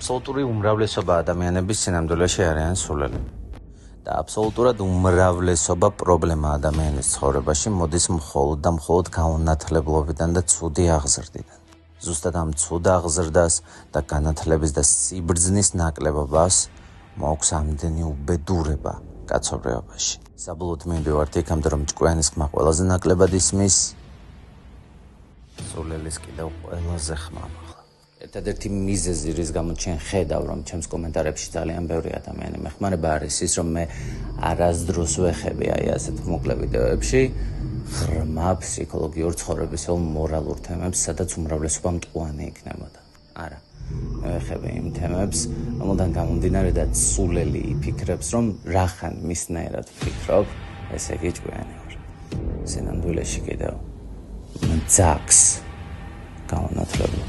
აბსოლუტური უმრავლესობა ადამიანების სინამდვილეში არიან სულელები. და აბსოლუტურად უმრავლესობა პრობლემა ადამიანის ცხოვრებაში მოდის მხოლოდ და მხოლოდ გაუნათლებლობიდან და ცუდი აღზრდიდან. ზუსტად ამ ცუდ აღზრდას და განათლების და სიბრძნის ნაკლებობას მოაქვს ამდენი უბედურება კაცობრიობაში. საბოლოოდ მივიდივართ იქამდე, რომ ჭკვიანის ხმა ყველაზე ნაკლებად ისმის, სულელის კიდევ ყველაზე ხმამაღლა. ერთადერთი მიზეზი, რის გამოც შენ ხედავ, რომ ჩემს კომენტარებში ძალიან ბევრი ადამიანი მეხმარება, არის ის, რომ მე არასდროს ვეხები აი ასეთ მოკლე ვიდეოებში ღრმა ფსიქოლოგიურ ცხოვრების მორალურ თემებს, სადაც უმრავლესობა მტყუანი იქნებოდა. არა, მე ვეხები იმ თემებს, რომელთან გამომდინარე და სულელი იფიქრებს, რომ რახან მისნაირად ვფიქრობ, ესე იგი ჭკვიანი ვარ. სინამდვილეში კიდევ მძაგს გაუნათლებლობა.